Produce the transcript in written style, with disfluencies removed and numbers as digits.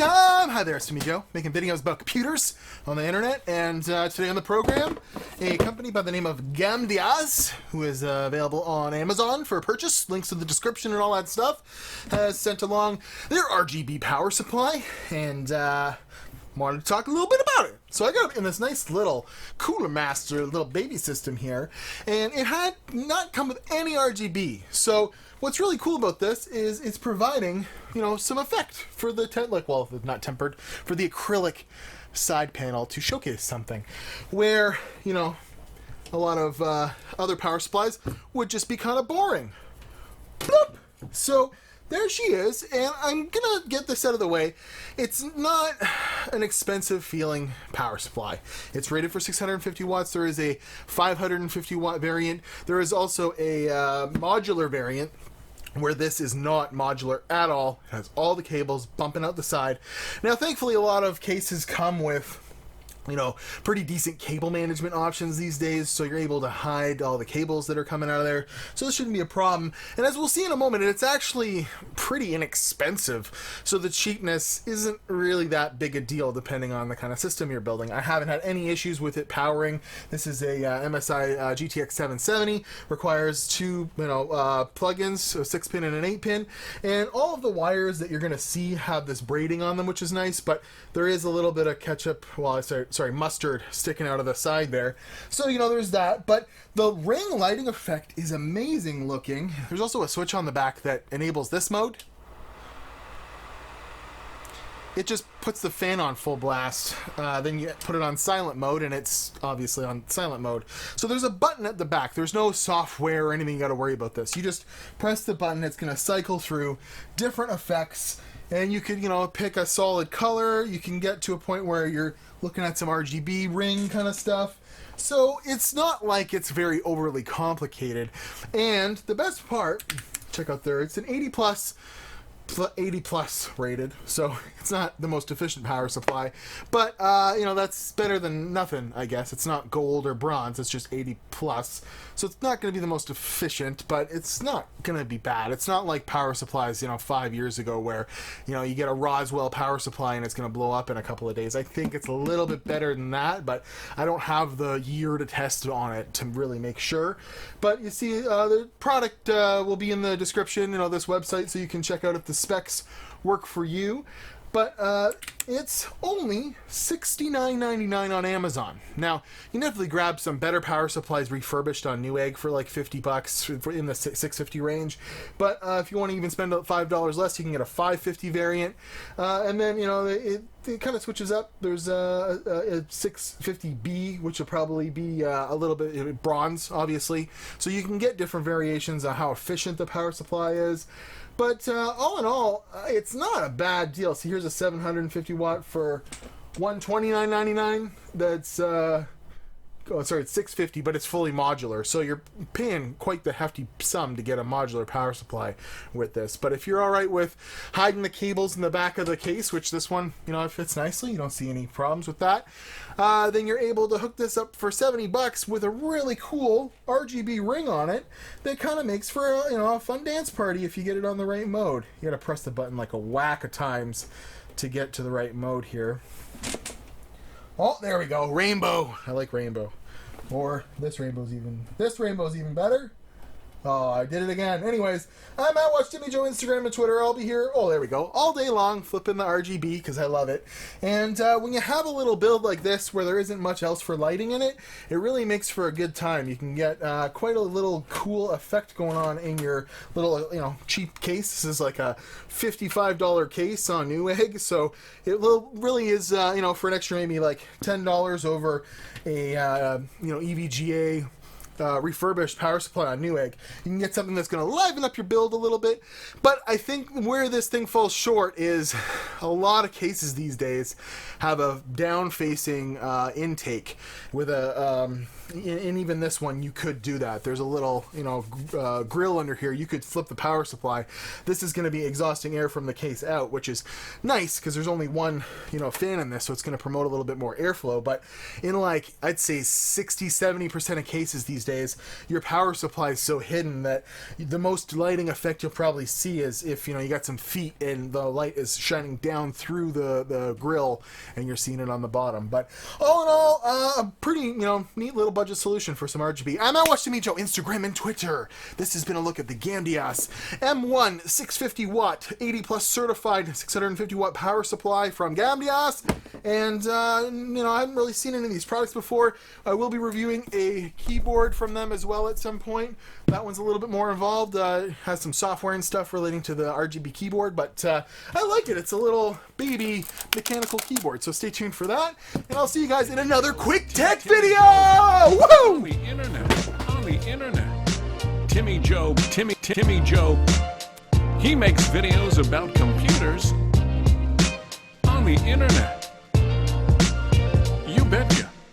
time! Hi there, it's Timmy Joe, making videos about computers on the internet, and today on the program, a company by the name of GAMDIAS, who is available on Amazon for purchase, links in the description and all that stuff, has sent along their RGB power supply, and wanted to talk a little bit about it. So I got it in this nice little Cooler Master little baby system here, and it had not come with any RGB. So what's really cool about this is it's providing, you know, some effect for the not tempered, for the acrylic side panel to showcase something where, you know, a lot of other power supplies would just be kind of boring. Bloop! So there she is, and I'm gonna get this out of the way. It's not an expensive feeling power supply. It's rated for 650 watts. There is a 550 watt variant. There is also a modular variant where this is not modular at all. It has all the cables bumping out the side. Now, thankfully, a lot of cases come with, you know, pretty decent cable management options these days, so you're able to hide all the cables that are coming out of there, so this shouldn't be a problem. And as we'll see in a moment, it's actually pretty inexpensive, so the cheapness isn't really that big a deal depending on the kind of system you're building. I haven't had any issues with it powering. This is a MSI GTX 770, requires two plugins, a 6-pin and an 8-pin, and all of the wires that you're going to see have this braiding on them, which is nice, but there is a little bit of ketchup, mustard sticking out of the side there. So, you know, there's that. But the ring lighting effect is amazing looking. There's also a switch on the back that enables this mode. It just puts the fan on full blast. Then you put it on silent mode, and it's obviously on silent mode. So there's a button at the back. There's no software or anything you got to worry about this. You just press the button. It's going to cycle through different effects, and you could, you know, pick a solid color. You can get to a point where you're looking at some RGB ring kind of stuff. So it's not like it's very overly complicated. And the best part, check out there, it's an 80 plus rated, so it's not the most efficient power supply, but you know, that's better than nothing, I guess. It's not gold or bronze, it's just 80 plus, so it's not going to be the most efficient, but it's not going to be bad. It's not like power supplies, you know, 5 years ago where, you know, you get a Roswell power supply and it's going to blow up in a couple of days. I think it's a little bit better than that, but I don't have the year to test on it to really make sure. But you see, the product will be in the description, you know, this website, so you can check out if the specs work for you. But it's only $69.99 on Amazon. Now, you can definitely grab some better power supplies refurbished on Newegg for like $50 in the 650 range. But if you want to even spend $5 less, you can get a 550 variant. And then, you know, it kind of switches up. There's a 650B, which will probably be a little bit bronze, obviously. So you can get different variations on how efficient the power supply is. But all in all, it's not a bad deal. So here's a 750 watt for $129.99. That's it's 650, but it's fully modular. So you're paying quite the hefty sum to get a modular power supply with this. But if you're all right with hiding the cables in the back of the case, which this one, you know, it fits nicely, you don't see any problems with that, then you're able to hook this up for $70 with a really cool RGB ring on it that kind of makes for a, you know, a fun dance party if you get it on the right mode. You got to press the button like a whack of times to get to the right mode here. Oh, there we go. Rainbow. I like rainbow. Or this rainbow's even better. Oh, I did it again. Anyways, I'm at Watch Timmy Joe Instagram and Twitter. I'll be here, oh, there we go, all day long flipping the RGB because I love it. And when you have a little build like this where there isn't much else for lighting in it, it really makes for a good time. You can get quite a little cool effect going on in your little, you know, cheap case. This is like a $55 case on Newegg, so it really is, you know, for an extra maybe like $10 over a, you know, EVGA refurbished power supply on Newegg. You can get something that's going to liven up your build a little bit. But I think where this thing falls short is a lot of cases these days have a down-facing intake with a and even this one, you could do that. There's a little, grill under here. You could flip the power supply. This is going to be exhausting air from the case out, which is nice because there's only one, fan in this, so it's going to promote a little bit more airflow. But in I'd say 60-70% of cases these days, your power supply is so hidden that the most lighting effect you'll probably see is if, you got some feet and the light is shining down through the grill and you're seeing it on the bottom. But all in all, a pretty, neat little budget solution for some RGB. I'm at Watch Timmy Joe, Instagram and Twitter. This has been a look at the GAMDIAS M1-650W 80+ certified 650 watt power supply from GAMDIAS. And, I haven't really seen any of these products before. I will be reviewing a keyboard from them as well at some point. That one's a little bit more involved. Has some software and stuff relating to the RGB keyboard, but I like it. It's a little baby mechanical keyboard, so stay tuned for that. And I'll see you guys in another quick tech video! Woo! On the internet. Timmy Joe, he makes videos about computers on the internet. You bet you